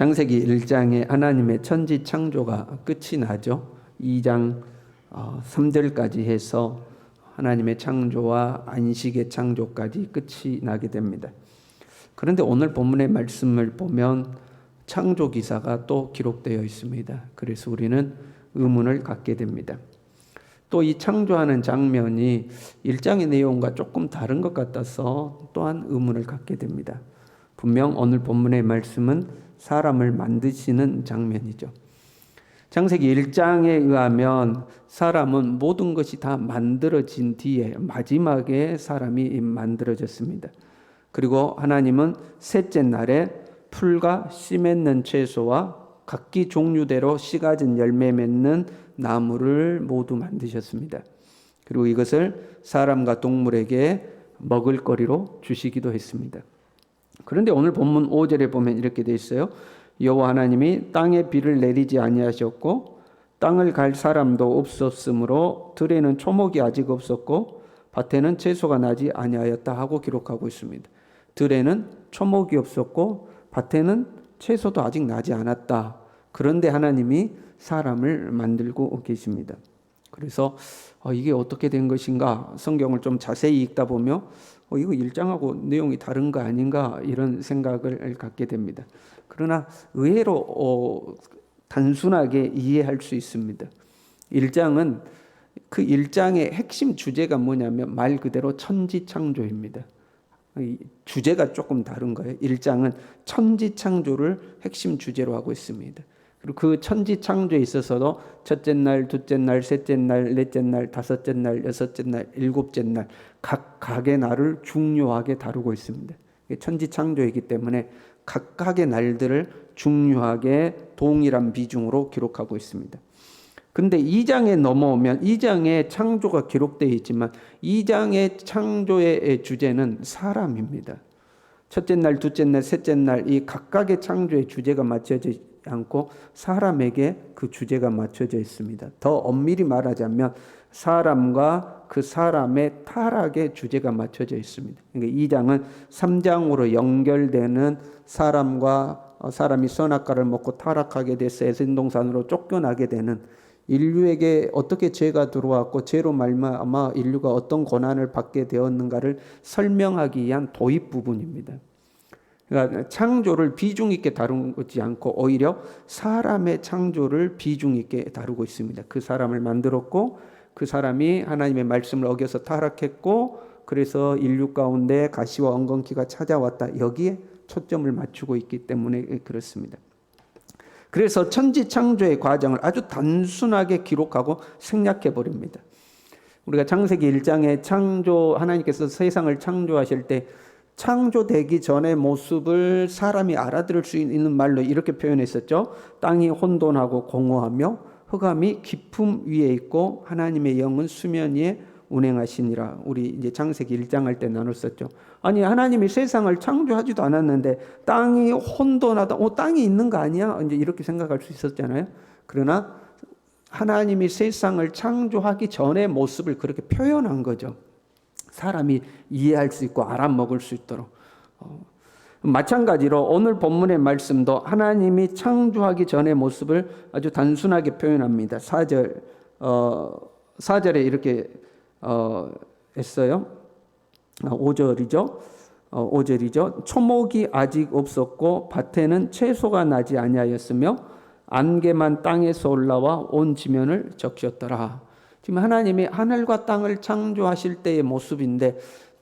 창세기 1장에 하나님의 천지 창조가 끝이 나죠. 2장 3절까지 해서 하나님의 창조와 안식의 창조까지 끝이 나게 됩니다. 그런데 오늘 본문의 말씀을 보면 창조 기사가 또 기록되어 있습니다. 그래서 우리는 의문을 갖게 됩니다. 또 이 창조하는 장면이 1장의 내용과 조금 다른 것 같아서 또한 의문을 갖게 됩니다. 분명 오늘 본문의 말씀은 사람을 만드시는 장면이죠. 창세기 1장에 의하면 사람은 모든 것이 다 만들어진 뒤에 마지막에 사람이 만들어졌습니다. 그리고 하나님은 셋째 날에 풀과 씨 맺는 채소와 각기 종류대로 씨 가진 열매 맺는 나무를 모두 만드셨습니다. 그리고 이것을 사람과 동물에게 먹을거리로 주시기도 했습니다. 그런데 오늘 본문 5절에 보면 이렇게 되어 있어요. 여호와 하나님이 땅에 비를 내리지 아니하셨고 땅을 갈 사람도 없었으므로 들에는 초목이 아직 없었고 밭에는 채소가 나지 아니하였다 하고 기록하고 있습니다. 들에는 초목이 없었고 밭에는 채소도 아직 나지 않았다. 그런데 하나님이 사람을 만들고 계십니다. 그래서 이게 어떻게 된 것인가 성경을 좀 자세히 읽다 보면 이거 1장하고 내용이 다른 거 아닌가 이런 생각을 갖게 됩니다. 그러나 의외로 단순하게 이해할 수 있습니다. 1장은 그 1장의 핵심 주제가 뭐냐면 말 그대로 천지창조입니다. 주제가 조금 다른 거예요. 1장은 천지창조를 핵심 주제로 하고 있습니다. 그리고 그 천지창조에 있어서도 첫째 날, 둘째 날, 셋째 날, 넷째 날, 다섯째 날, 여섯째 날, 일곱째 날 각각의 날을 중요하게 다루고 있습니다. 천지창조이기 때문에 각각의 날들을 중요하게 동일한 비중으로 기록하고 있습니다. 근데 2장에 넘어오면 2장에 창조가 기록되어 있지만 2장의 창조의 주제는 사람입니다. 첫째 날, 둘째 날, 셋째 날 이 각각의 창조의 주제가 맞춰져 않고 사람에게 그 주제가 맞춰져 있습니다. 더 엄밀히 말하자면 사람과 그 사람의 타락의 주제가 맞춰져 있습니다. 그러니까 2장은 3장으로 연결되는 사람이 선악과를 먹고 타락하게 돼서 에덴동산으로 쫓겨나게 되는 인류에게 어떻게 죄가 들어왔고 죄로 말미암아 인류가 어떤 고난을 받게 되었는가를 설명하기 위한 도입 부분입니다. 그러니까 창조를 비중 있게 다루지 않고 오히려 사람의 창조를 비중 있게 다루고 있습니다. 그 사람을 만들었고 그 사람이 하나님의 말씀을 어겨서 타락했고 그래서 인류 가운데 가시와 엉겅퀴가 찾아왔다. 여기에 초점을 맞추고 있기 때문에 그렇습니다. 그래서 천지창조의 과정을 아주 단순하게 기록하고 생략해 버립니다. 우리가 창세기 1장에 하나님께서 세상을 창조하실 때 창조되기 전의 모습을 사람이 알아들을 수 있는 말로 이렇게 표현했었죠. 땅이 혼돈하고 공허하며 흑암이 깊음 위에 있고 하나님의 영은 수면 위에 운행하시니라. 우리 이제 창세기 1장 할 때 나눴었죠. 아니 하나님이 세상을 창조하지도 않았는데 땅이 혼돈하다. 땅이 있는 거 아니야? 이제 이렇게 생각할 수 있었잖아요. 그러나 하나님이 세상을 창조하기 전의 모습을 그렇게 표현한 거죠. 사람이 이해할 수 있고 알아먹을 수 있도록. 마찬가지로 오늘 본문의 말씀도 하나님이 창조하기 전의 모습을 아주 단순하게 표현합니다. 4절에 이렇게 했어요. 5절이죠. 5절이죠. 초목이 아직 없었고 밭에는 채소가 나지 아니하였으며 안개만 땅에서 올라와 온 지면을 적셨더라. 지금 하나님이 하늘과 땅을 창조하실 때의 모습인데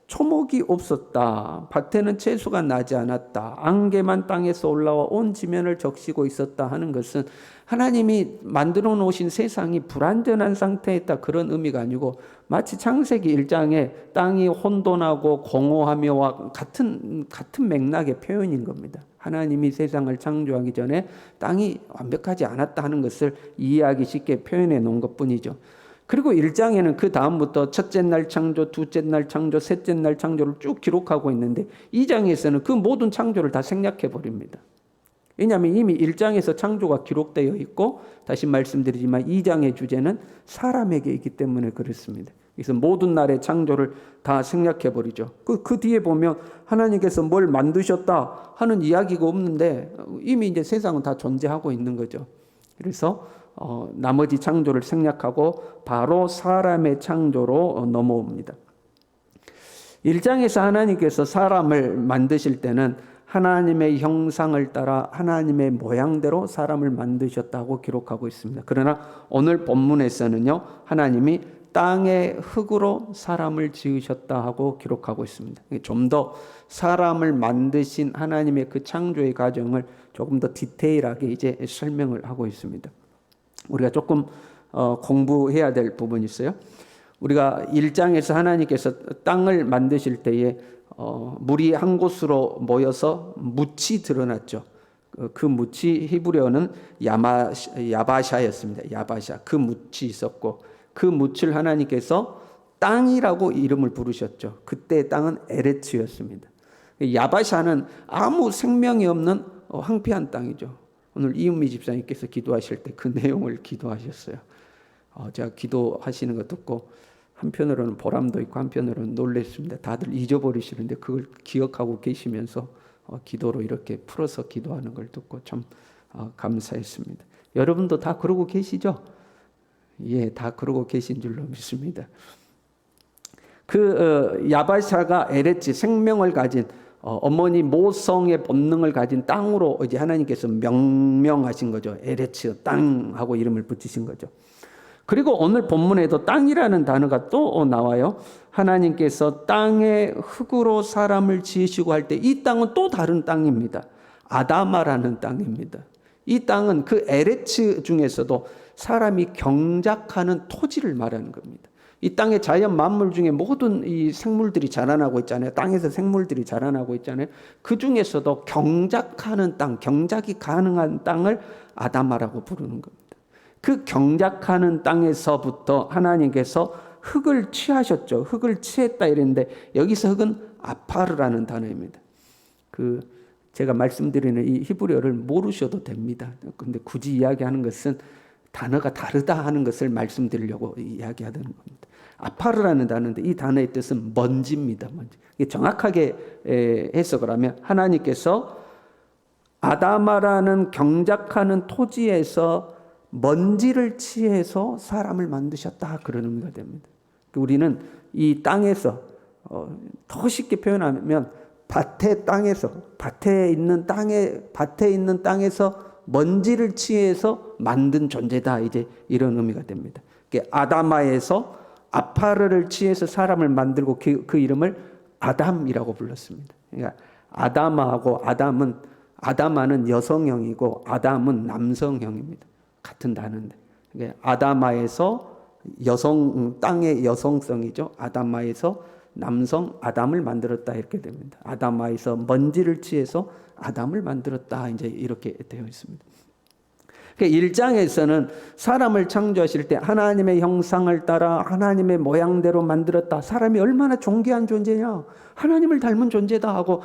초목이 없었다. 밭에는 채소가 나지 않았다. 안개만 땅에서 올라와 온 지면을 적시고 있었다 하는 것은 하나님이 만들어 놓으신 세상이 불완전한 상태에 있다 그런 의미가 아니고 마치 창세기 1장에 땅이 혼돈하고 공허하며와 같은 맥락의 표현인 겁니다. 하나님이 세상을 창조하기 전에 땅이 완벽하지 않았다 하는 것을 이해하기 쉽게 표현해 놓은 것뿐이죠. 그리고 1장에는 그 다음부터 첫째 날 창조, 둘째 날 창조, 셋째 날 창조를 쭉 기록하고 있는데 2장에서는 그 모든 창조를 다 생략해 버립니다. 왜냐하면 이미 1장에서 창조가 기록되어 있고 다시 말씀드리지만 2장의 주제는 사람에게 있기 때문에 그렇습니다. 그래서 모든 날의 창조를 다 생략해 버리죠. 그 뒤에 보면 하나님께서 뭘 만드셨다 하는 이야기가 없는데 이미 이제 세상은 다 존재하고 있는 거죠. 그래서 나머지 창조를 생략하고 바로 사람의 창조로 넘어옵니다. 1장에서 하나님께서 사람을 만드실 때는 하나님의 형상을 따라 하나님의 모양대로 사람을 만드셨다고 기록하고 있습니다. 그러나 오늘 본문에서는요, 하나님이 땅의 흙으로 사람을 지으셨다 하고 기록하고 있습니다. 좀 더 사람을 만드신 하나님의 그 창조의 과정을 조금 더 디테일하게 이제 설명을 하고 있습니다. 우리가 조금 공부해야 될 부분이 있어요. 우리가 1장에서 하나님께서 땅을 만드실 때에 물이 한 곳으로 모여서 묻이 드러났죠. 그 묻이 히브리어는 야바샤였습니다. 야바샤. 그 묻이 있었고 그 묻을 하나님께서 땅이라고 이름을 부르셨죠. 그때 땅은 에레츠였습니다. 야바샤는 아무 생명이 없는 황폐한 땅이죠. 오늘 이은미 집사님께서 기도하실 때 그 내용을 기도하셨어요. 제가 기도하시는 거 듣고 한편으로는 보람도 있고 한편으로는 놀랐습니다. 다들 잊어버리시는데 그걸 기억하고 계시면서 기도로 이렇게 풀어서 기도하는 걸 듣고 참 감사했습니다. 여러분도 다 그러고 계시죠? 예, 다 그러고 계신 줄로 믿습니다. 그 야바샤가 에레츠, 생명을 가진 어머니 모성의 본능을 가진 땅으로 이제 하나님께서 명명하신 거죠. 에레츠, 땅하고 이름을 붙이신 거죠. 그리고 오늘 본문에도 땅이라는 단어가 또 나와요. 하나님께서 땅의 흙으로 사람을 지으시고 할 때 이 땅은 또 다른 땅입니다. 아다마라는 땅입니다. 이 땅은 그 에레츠 중에서도 사람이 경작하는 토지를 말하는 겁니다. 이 땅의 자연 만물 중에 모든 이 생물들이 자라나고 있잖아요. 땅에서 생물들이 자라나고 있잖아요. 그 중에서도 경작하는 땅, 경작이 가능한 땅을 아다마라고 부르는 겁니다. 그 경작하는 땅에서부터 하나님께서 흙을 취하셨죠. 흙을 취했다 이랬는데 여기서 흙은 아파르라는 단어입니다. 제가 말씀드리는 이 히브리어를 모르셔도 됩니다. 근데 굳이 이야기하는 것은 단어가 다르다 하는 것을 말씀드리려고 이야기하는 겁니다. 아파르라는 단어인데 이 단어의 뜻은 먼지입니다. 먼지. 정확하게 해석을 하면 하나님께서 아다마라는 경작하는 토지에서 먼지를 취해서 사람을 만드셨다 그런 의미가 됩니다. 우리는 이 땅에서 더 쉽게 표현하면 밭에 있는 땅에서 먼지를 취해서 만든 존재다 이제 이런 의미가 됩니다. 아다마에서 아파르를 취해서 사람을 만들고 그 이름을 아담이라고 불렀습니다. 그러니까 아다마하고 아다마는 여성형이고 아담은 남성형입니다. 같은 단어인데 아다마에서 땅의 여성성이죠. 아다마에서 남성 아담을 만들었다 이렇게 됩니다. 아다마에서 먼지를 취해서 아담을 만들었다 이제 이렇게 되어 있습니다. 1장에서는 사람을 창조하실 때 하나님의 형상을 따라 하나님의 모양대로 만들었다. 사람이 얼마나 존귀한 존재냐. 하나님을 닮은 존재다 하고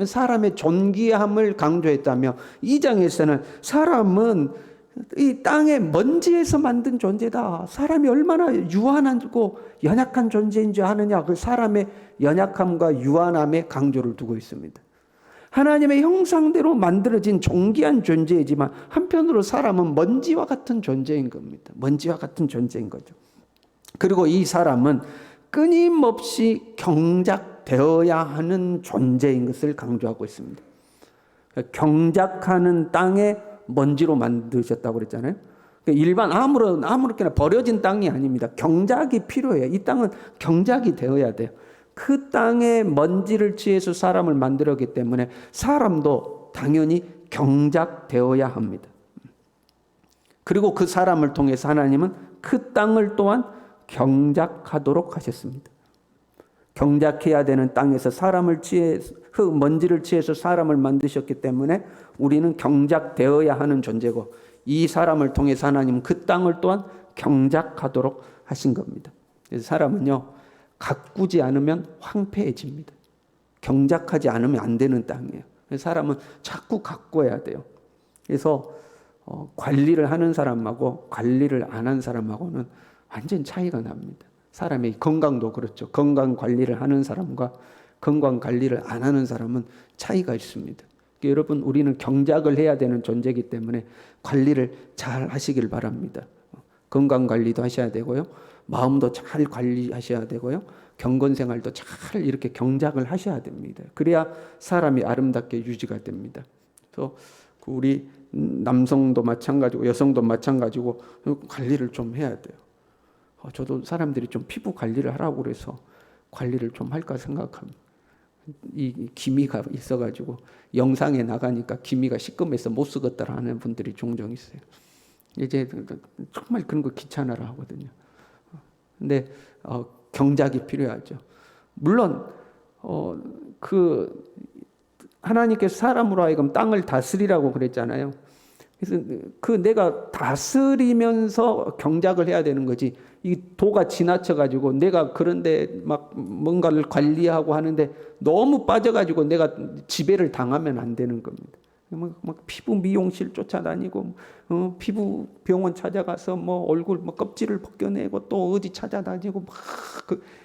사람의 존귀함을 강조했다며 2장에서는 사람은 이 땅의 먼지에서 만든 존재다. 사람이 얼마나 유한하고 연약한 존재인 줄 아느냐. 그 사람의 연약함과 유한함에 강조를 두고 있습니다. 하나님의 형상대로 만들어진 존귀한 존재이지만 한편으로 사람은 먼지와 같은 존재인 겁니다. 먼지와 같은 존재인 거죠. 그리고 이 사람은 끊임없이 경작되어야 하는 존재인 것을 강조하고 있습니다. 경작하는 땅에 먼지로 만드셨다고 그랬잖아요. 일반 아무렇게나 버려진 땅이 아닙니다. 경작이 필요해요. 이 땅은 경작이 되어야 돼요. 그 땅에 먼지를 취해서 사람을 만들었기 때문에 사람도 당연히 경작되어야 합니다. 그리고 그 사람을 통해서 하나님은 그 땅을 또한 경작하도록 하셨습니다. 경작해야 되는 땅에서 먼지를 취해서 사람을 만드셨기 때문에 우리는 경작되어야 하는 존재고 이 사람을 통해서 하나님은 그 땅을 또한 경작하도록 하신 겁니다. 그래서 사람은요 가꾸지 않으면 황폐해집니다. 경작하지 않으면 안 되는 땅이에요. 사람은 자꾸 가꿔야 돼요. 그래서 관리를 하는 사람하고 관리를 안 한 사람하고는 완전 차이가 납니다. 사람의 건강도 그렇죠. 건강 관리를 하는 사람과 건강 관리를 안 하는 사람은 차이가 있습니다. 여러분, 우리는 경작을 해야 되는 존재이기 때문에 관리를 잘 하시길 바랍니다. 건강 관리도 하셔야 되고요. 마음도 잘 관리하셔야 되고요. 경건 생활도 잘 이렇게 경작을 하셔야 됩니다. 그래야 사람이 아름답게 유지가 됩니다. 그래서 우리 남성도 마찬가지고 여성도 마찬가지고 관리를 좀 해야 돼요. 저도 사람들이 좀 피부 관리를 하라고 그래서 관리를 좀 할까 생각합니다. 이 기미가 있어가지고 영상에 나가니까 기미가 시꺼매서 못 쓰겠다 하는 분들이 종종 있어요. 이제 정말 그런 거 귀찮아라 하거든요. 근데 경작이 필요하죠. 물론 하나님께서 사람으로 하여금 땅을 다스리라고 그랬잖아요. 그래서 내가 다스리면서 경작을 해야 되는 거지. 이 도가 지나쳐가지고 내가 그런데 막 뭔가를 관리하고 하는데 너무 빠져가지고 내가 지배를 당하면 안 되는 겁니다. 막 피부 미용실 쫓아다니고, 피부 병원 찾아가서 뭐 얼굴 뭐 껍질을 벗겨내고 또 어디 찾아다니고 막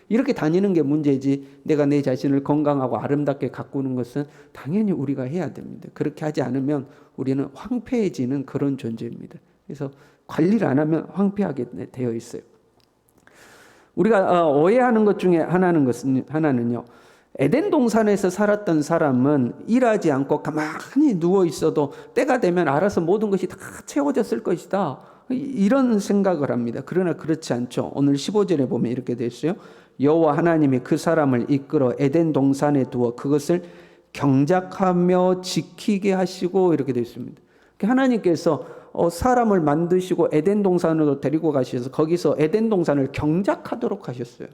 이렇게 다니는 게 문제지. 내가 내 자신을 건강하고 아름답게 가꾸는 것은 당연히 우리가 해야 됩니다. 그렇게 하지 않으면 우리는 황폐해지는 그런 존재입니다. 그래서 관리를 안 하면 황폐하게 되어 있어요. 우리가 오해하는 것 중에 하나는요. 에덴 동산에서 살았던 사람은 일하지 않고 가만히 누워 있어도 때가 되면 알아서 모든 것이 다 채워졌을 것이다. 이런 생각을 합니다. 그러나 그렇지 않죠. 오늘 15절에 보면 이렇게 되어 있어요. 여호와 하나님이 그 사람을 이끌어 에덴 동산에 두어 그것을 경작하며 지키게 하시고 이렇게 되어 있습니다. 하나님께서 사람을 만드시고 에덴 동산으로 데리고 가셔서 거기서 에덴 동산을 경작하도록 하셨어요.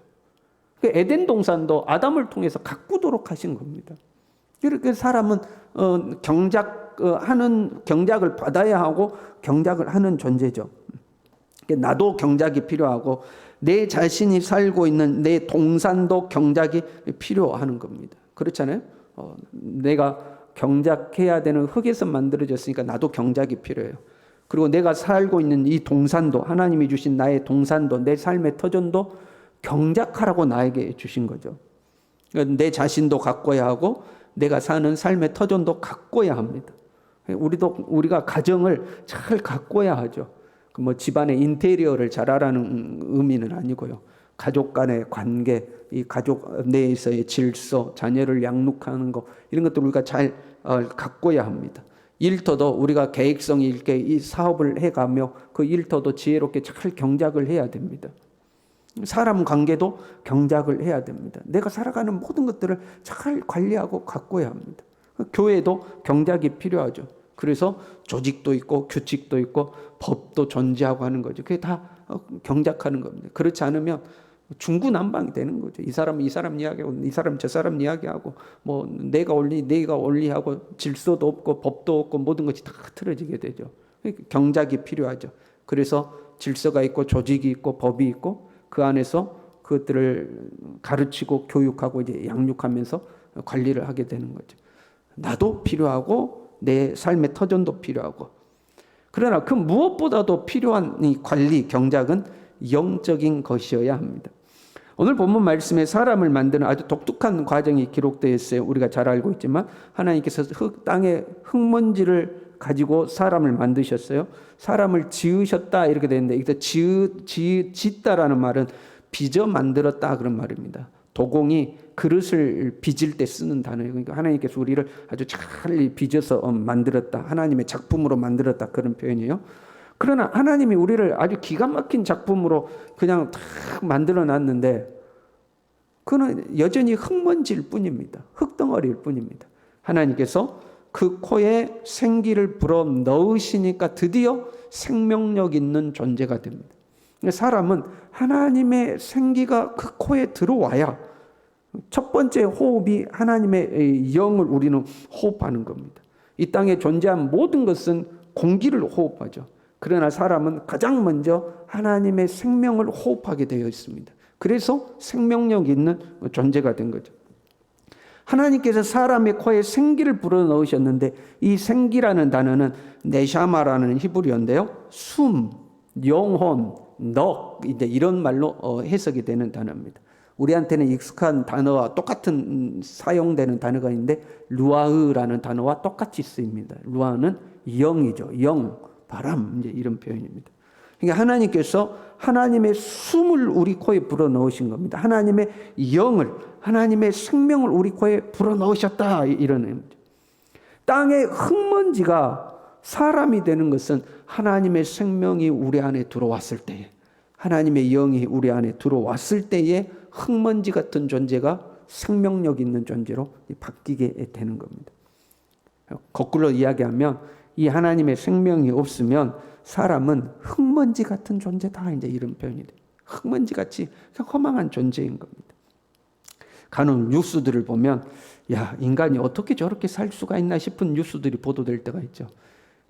에덴 동산도 아담을 통해서 가꾸도록 하신 겁니다. 이렇게 사람은 경작을 받아야 하고 경작을 하는 존재죠. 나도 경작이 필요하고 내 자신이 살고 있는 내 동산도 경작이 필요하는 겁니다. 그렇잖아요. 내가 경작해야 되는 흙에서 만들어졌으니까 나도 경작이 필요해요. 그리고 내가 살고 있는 이 동산도, 하나님이 주신 나의 동산도, 내 삶의 터전도 경작하라고 나에게 주신 거죠. 내 자신도 가꿔야 하고 내가 사는 삶의 터전도 가꿔야 합니다. 우리가 가정을 잘 가꿔야 하죠. 뭐 집안의 인테리어를 잘하라는 의미는 아니고요. 가족 간의 관계, 이 가족 내에서의 질서, 자녀를 양육하는 거 이런 것들 우리가 잘 가꿔야 합니다. 일터도 우리가 계획성 있게 이 사업을 해가며 그 일터도 지혜롭게 잘 경작을 해야 됩니다. 사람 관계도 경작을 해야 됩니다. 내가 살아가는 모든 것들을 잘 관리하고 가꿔야 합니다. 교회도 경작이 필요하죠. 그래서 조직도 있고 규칙도 있고 법도 존재하고 하는 거죠. 그게 다 경작하는 겁니다. 그렇지 않으면 중구난방이 되는 거죠. 이 사람 이야기하고 이 사람 저 사람 이야기하고 뭐 내가 올리하고 질서도 없고 법도 없고 모든 것이 다 틀어지게 되죠. 경작이 필요하죠. 그래서 질서가 있고 조직이 있고 법이 있고 그 안에서 그것들을 가르치고 교육하고 이제 양육하면서 관리를 하게 되는 거죠. 나도 필요하고 내 삶의 터전도 필요하고 그러나 그 무엇보다도 필요한 이 관리 경작은 영적인 것이어야 합니다. 오늘 본문 말씀에 사람을 만드는 아주 독특한 과정이 기록되어 있어요. 우리가 잘 알고 있지만 하나님께서 땅에 흙먼지를 가지고 사람을 만드셨어요. 사람을 지으셨다 이렇게 되는데 이때 짓다라는 말은 빚어 만들었다 그런 말입니다. 도공이 그릇을 빚을 때 쓰는 단어예요. 그러니까 하나님께서 우리를 아주 잘 빚어서 만들었다. 하나님의 작품으로 만들었다 그런 표현이에요. 그러나 하나님이 우리를 아주 기가 막힌 작품으로 그냥 탁 만들어 놨는데 그는 여전히 흙먼지일 뿐입니다. 흙덩어리일 뿐입니다. 하나님께서 그 코에 생기를 불어 넣으시니까 드디어 생명력 있는 존재가 됩니다. 사람은 하나님의 생기가 그 코에 들어와야 첫 번째 호흡이 하나님의 영을 우리는 호흡하는 겁니다. 이 땅에 존재한 모든 것은 공기를 호흡하죠. 그러나 사람은 가장 먼저 하나님의 생명을 호흡하게 되어 있습니다. 그래서 생명력 있는 존재가 된 거죠. 하나님께서 사람의 코에 생기를 불어넣으셨는데 이 생기라는 단어는 네샤마라는 히브리어인데요. 숨, 영혼, 이제 이런 말로 해석이 되는 단어입니다. 우리한테는 익숙한 단어와 똑같은 사용되는 단어가 있는데 루아흐라는 단어와 똑같이 쓰입니다. 루아흐는 영이죠. 영, 바람, 이제 이런 표현입니다. 그러니까 하나님께서 하나님의 숨을 우리 코에 불어 넣으신 겁니다. 하나님의 영을, 하나님의 생명을 우리 코에 불어 넣으셨다, 이런 의미죠. 땅의 흙먼지가 사람이 되는 것은 하나님의 생명이 우리 안에 들어왔을 때에, 하나님의 영이 우리 안에 들어왔을 때에 흙먼지 같은 존재가 생명력 있는 존재로 바뀌게 되는 겁니다. 거꾸로 이야기하면 이 하나님의 생명이 없으면 사람은 흙먼지 같은 존재다, 이제 이런 표현이 돼요. 흙먼지 같이 허망한 존재인 겁니다. 간혹 뉴스들을 보면 야, 인간이 어떻게 저렇게 살 수가 있나 싶은 뉴스들이 보도될 때가 있죠.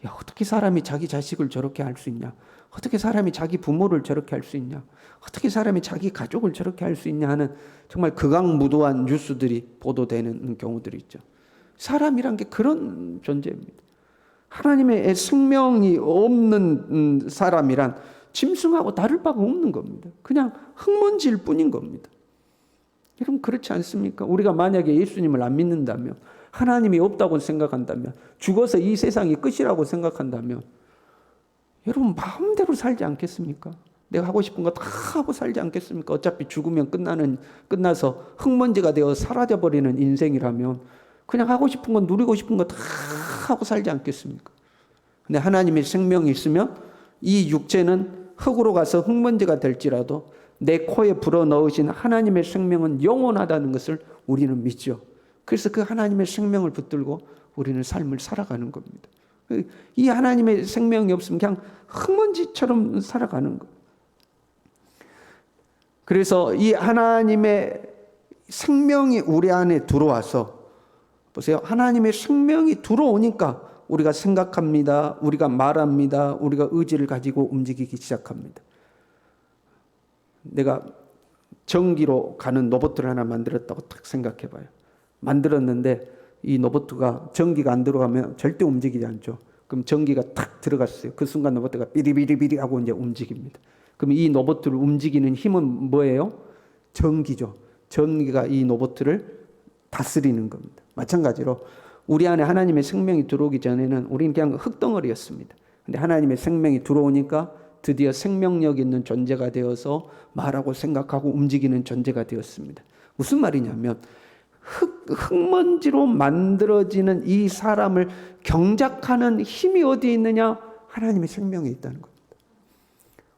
야, 어떻게 사람이 자기 자식을 저렇게 할 수 있냐? 어떻게 사람이 자기 부모를 저렇게 할 수 있냐? 어떻게 사람이 자기 가족을 저렇게 할 수 있냐 하는 정말 극악무도한 뉴스들이 보도되는 경우들이 있죠. 사람이란 게 그런 존재입니다. 하나님의 생명이 없는 사람이란 짐승하고 다를 바가 없는 겁니다. 그냥 흙먼지일 뿐인 겁니다. 여러분 그렇지 않습니까? 우리가 만약에 예수님을 안 믿는다면, 하나님이 없다고 생각한다면, 죽어서 이 세상이 끝이라고 생각한다면 여러분 마음대로 살지 않겠습니까? 내가 하고 싶은 거 다 하고 살지 않겠습니까? 어차피 죽으면 끝나서 흙먼지가 되어 사라져버리는 인생이라면 그냥 하고 싶은 거, 누리고 싶은 거 다 하고 살지 않겠습니까? 근데 하나님의 생명이 있으면 이 육체는 흙으로 가서 흙먼지가 될지라도 내 코에 불어넣으신 하나님의 생명은 영원하다는 것을 우리는 믿죠. 그래서 그 하나님의 생명을 붙들고 우리는 삶을 살아가는 겁니다. 이 하나님의 생명이 없으면 그냥 흙먼지처럼 살아가는 거예요. 그래서 이 하나님의 생명이 우리 안에 들어와서, 보세요. 하나님의 생명이 들어오니까 우리가 생각합니다. 우리가 말합니다. 우리가 의지를 가지고 움직이기 시작합니다. 내가 전기로 가는 로봇을 하나 만들었다고 딱 생각해 봐요. 만들었는데 이 로봇가 전기가 안 들어가면 절대 움직이지 않죠. 그럼 전기가 탁 들어갔어요. 그 순간 로봇가 삐리삐리삐리 하고 이제 움직입니다. 그럼 이 로봇을 움직이는 힘은 뭐예요? 전기죠. 전기가 이 로봇을 다스리는 겁니다. 마찬가지로 우리 안에 하나님의 생명이 들어오기 전에는 우리는 그냥 흙덩어리였습니다. 근데 하나님의 생명이 들어오니까 드디어 생명력 있는 존재가 되어서 말하고 생각하고 움직이는 존재가 되었습니다. 무슨 말이냐면 흙먼지로 만들어지는 이 사람을 경작하는 힘이 어디에 있느냐? 하나님의 생명에 있다는 겁니다.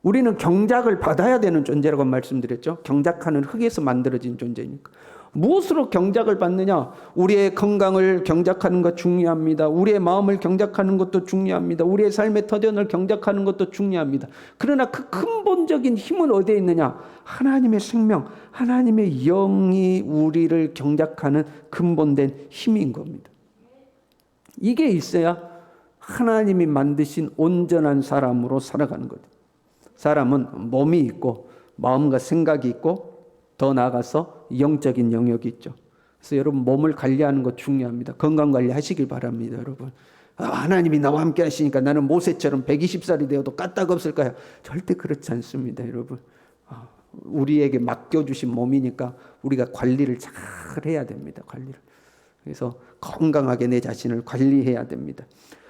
우리는 경작을 받아야 되는 존재라고 말씀드렸죠. 경작하는 흙에서 만들어진 존재니까. 무엇으로 경작을 받느냐? 우리의 건강을 경작하는 것 중요합니다. 우리의 마음을 경작하는 것도 중요합니다. 우리의 삶의 터전을 경작하는 것도 중요합니다. 그러나 그 근본적인 힘은 어디에 있느냐? 하나님의 생명, 하나님의 영이 우리를 경작하는 근본된 힘인 겁니다. 이게 있어야 하나님이 만드신 온전한 사람으로 살아가는 거죠. 사람은 몸이 있고 마음과 생각이 있고 더 나아가서 영적인 영역이 있죠. 그래서 여러분 몸을 관리하는 것 중요합니다. 건강 관리하시길 바랍니다, 여러분. 하나님이 나와 함께 하시니까 나는 모세처럼 120살이 되어도 까딱 없을까요? 절대 그렇지 않습니다, 여러분. 우리에게 맡겨주신 몸이니까 우리가 관리를 잘 해야 됩니다, 관리를. 그래서 건강하게 내 자신을 관리해야 됩니다.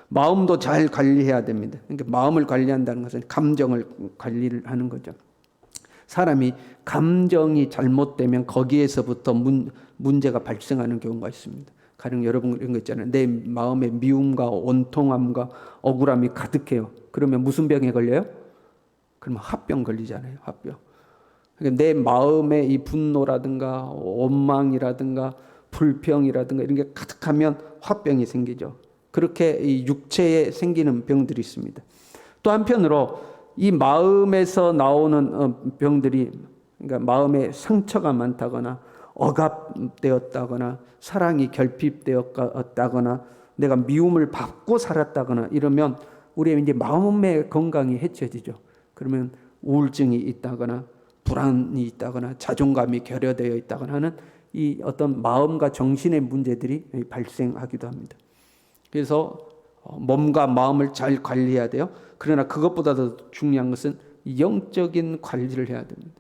마음도 잘 관리해야 됩니다. 그러니까 마음을 관리한다는 것은 감정을 관리를 하는 거죠. 사람이 감정이 잘못되면 거기에서부터 문제가 발생하는 경우가 있습니다. 가령 여러분 이런 거 있잖아요. 내 마음에 미움과 원통함과 억울함이 가득해요. 그러면 무슨 병에 걸려요? 그러면 화병 걸리잖아요. 화병. 그러니까 내 마음에 이 분노라든가 원망이라든가 불평이라든가 이런 게 가득하면 화병이 생기죠. 그렇게 이 육체에 생기는 병들이 있습니다. 또 한편으로 이 마음에서 나오는 병들이, 그러니까 마음에 상처가 많다거나 억압되었다거나 사랑이 결핍되었다거나 내가 미움을 받고 살았다거나 이러면 우리의 이제 마음의 건강이 해쳐지죠. 그러면 우울증이 있다거나 불안이 있다거나 자존감이 결여되어 있다거나 하는 이 어떤 마음과 정신의 문제들이 발생하기도 합니다. 그래서 몸과 마음을 잘 관리해야 돼요. 그러나 그것보다 더 중요한 것은 영적인 관리를 해야 됩니다.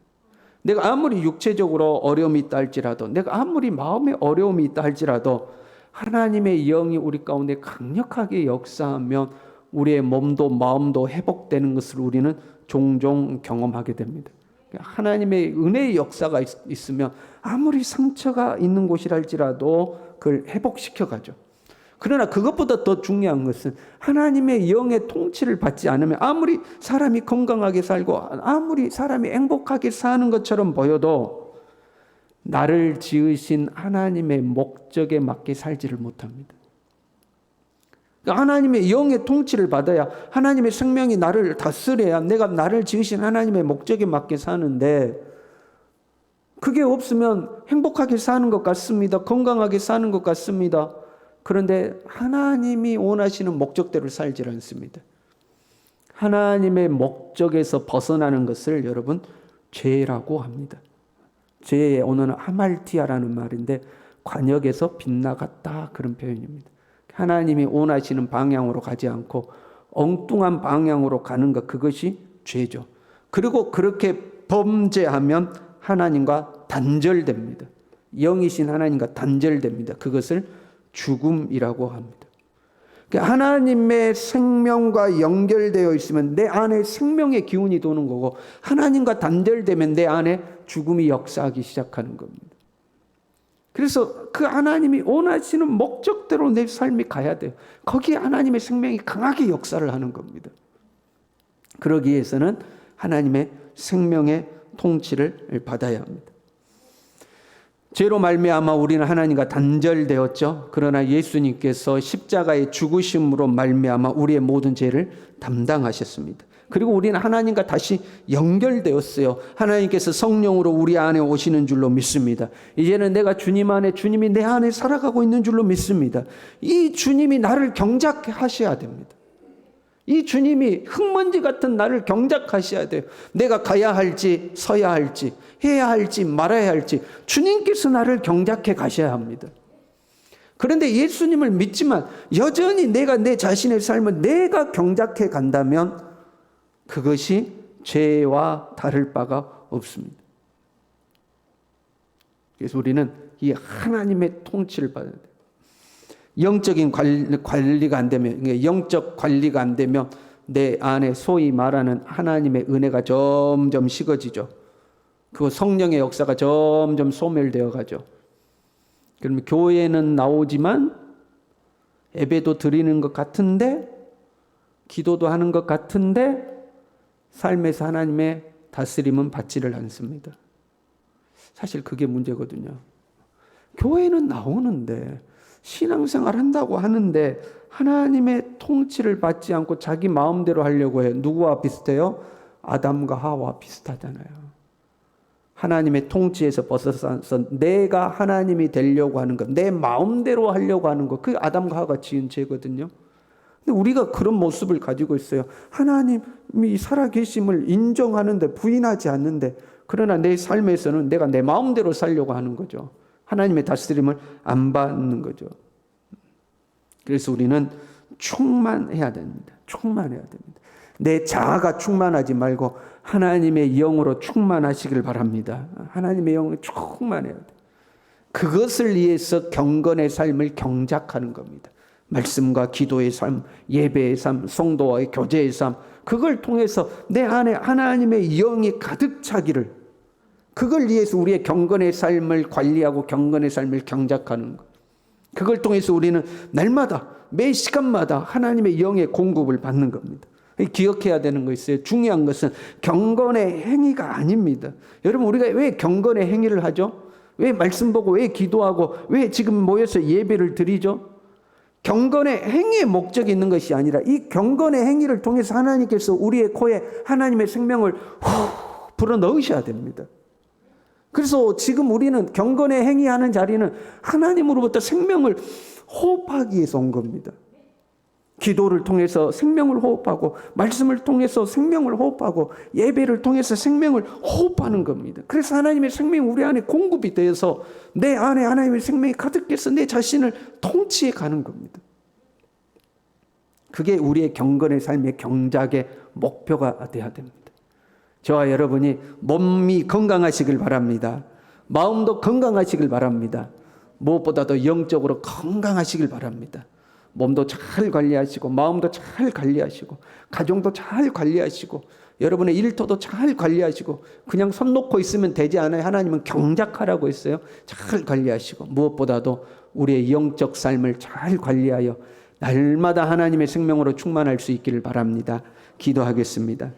내가 아무리 육체적으로 어려움이 있다 할지라도, 내가 아무리 마음에 어려움이 있다 할지라도 하나님의 영이 우리 가운데 강력하게 역사하면 우리의 몸도 마음도 회복되는 것을 우리는 종종 경험하게 됩니다. 하나님의 은혜의 역사가 있으면 아무리 상처가 있는 곳이랄지라도 그걸 회복시켜 가죠. 그러나 그것보다 더 중요한 것은 하나님의 영의 통치를 받지 않으면 아무리 사람이 건강하게 살고 아무리 사람이 행복하게 사는 것처럼 보여도 나를 지으신 하나님의 목적에 맞게 살지를 못합니다. 그러니까 하나님의 영의 통치를 받아야 하나님의 생명이 나를 다스려야 내가 나를 지으신 하나님의 목적에 맞게 사는데, 그게 없으면 행복하게 사는 것 같습니다. 건강하게 사는 것 같습니다. 그런데 하나님이 원하시는 목적대로 살지 않습니다. 하나님의 목적에서 벗어나는 것을 여러분 죄라고 합니다. 죄의 언어는 하말티아라는 말인데 관역에서 빗나갔다 그런 표현입니다. 하나님이 원하시는 방향으로 가지 않고 엉뚱한 방향으로 가는 것, 그것이 죄죠. 그리고 그렇게 범죄하면 하나님과 단절됩니다. 영이신 하나님과 단절됩니다. 그것을 죽음이라고 합니다. 하나님의 생명과 연결되어 있으면 내 안에 생명의 기운이 도는 거고, 하나님과 단절되면 내 안에 죽음이 역사하기 시작하는 겁니다. 그래서 그 하나님이 원하시는 목적대로 내 삶이 가야 돼요. 거기에 하나님의 생명이 강하게 역사를 하는 겁니다. 그러기 위해서는 하나님의 생명의 통치를 받아야 합니다. 죄로 말미암아 우리는 하나님과 단절되었죠. 그러나 예수님께서 십자가의 죽으심으로 말미암아 우리의 모든 죄를 담당하셨습니다. 그리고 우리는 하나님과 다시 연결되었어요. 하나님께서 성령으로 우리 안에 오시는 줄로 믿습니다. 이제는 내가 주님 안에, 주님이 내 안에 살아가고 있는 줄로 믿습니다. 이 주님이 나를 경작하셔야 됩니다. 이 주님이 흙먼지 같은 나를 경작하셔야 돼요. 내가 가야 할지 서야 할지 해야 할지 말아야 할지 주님께서 나를 경작해 가셔야 합니다. 그런데 예수님을 믿지만 여전히 내가 내 자신의 삶을 내가 경작해 간다면 그것이 죄와 다를 바가 없습니다. 그래서 우리는 이 하나님의 통치를 받아야 돼요. 영적인 관리가 안 되면, 영적 관리가 안 되면 내 안에 소위 말하는 하나님의 은혜가 점점 식어지죠. 그 성령의 역사가 점점 소멸되어 가죠. 그러면 교회는 나오지만 예배도 드리는 것 같은데, 기도도 하는 것 같은데 삶에서 하나님의 다스림은 받지를 않습니다. 사실 그게 문제거든요. 교회는 나오는데 신앙생활 한다고 하는데 하나님의 통치를 받지 않고 자기 마음대로 하려고 해요. 누구와 비슷해요? 아담과 하와와 비슷하잖아요. 하나님의 통치에서 벗어서 내가 하나님이 되려고 하는 것, 내 마음대로 하려고 하는 것, 그게 아담과 하와가 지은 죄거든요. 근데 우리가 그런 모습을 가지고 있어요. 하나님이 살아계심을 인정하는데 부인하지 않는데, 그러나 내 삶에서는 내가 내 마음대로 살려고 하는 거죠. 하나님의 다스림을 안 받는 거죠. 그래서 우리는 충만해야 됩니다. 충만해야 됩니다. 내 자아가 충만하지 말고 하나님의 영으로 충만하시길 바랍니다. 하나님의 영으로 충만해야 돼요. 그것을 위해서 경건의 삶을 경작하는 겁니다. 말씀과 기도의 삶, 예배의 삶, 성도와의 교제의 삶, 그걸 통해서 내 안에 하나님의 영이 가득 차기를, 그걸 위해서 우리의 경건의 삶을 관리하고 경건의 삶을 경작하는 것. 그걸 통해서 우리는 날마다 매 시간마다 하나님의 영의 공급을 받는 겁니다. 기억해야 되는 거 있어요. 중요한 것은 경건의 행위가 아닙니다. 여러분, 우리가 왜 경건의 행위를 하죠? 왜 말씀 보고, 왜 기도하고, 왜 지금 모여서 예배를 드리죠? 경건의 행위의 목적이 있는 것이 아니라 이 경건의 행위를 통해서 하나님께서 우리의 코에 하나님의 생명을 불어넣으셔야 됩니다. 그래서 지금 우리는 경건의 행위하는 자리는 하나님으로부터 생명을 호흡하기 위해서 온 겁니다. 기도를 통해서 생명을 호흡하고, 말씀을 통해서 생명을 호흡하고, 예배를 통해서 생명을 호흡하는 겁니다. 그래서 하나님의 생명이 우리 안에 공급이 되어서 내 안에 하나님의 생명이 가득해서 내 자신을 통치해 가는 겁니다. 그게 우리의 경건의 삶의 경작의 목표가 되어야 됩니다. 저와 여러분이 몸이 건강하시길 바랍니다. 마음도 건강하시길 바랍니다. 무엇보다도 영적으로 건강하시길 바랍니다. 몸도 잘 관리하시고 마음도 잘 관리하시고 가정도 잘 관리하시고 여러분의 일터도 잘 관리하시고 그냥 손 놓고 있으면 되지 않아요. 하나님은 경작하라고 했어요. 잘 관리하시고 무엇보다도 우리의 영적 삶을 잘 관리하여 날마다 하나님의 생명으로 충만할 수 있기를 바랍니다. 기도하겠습니다.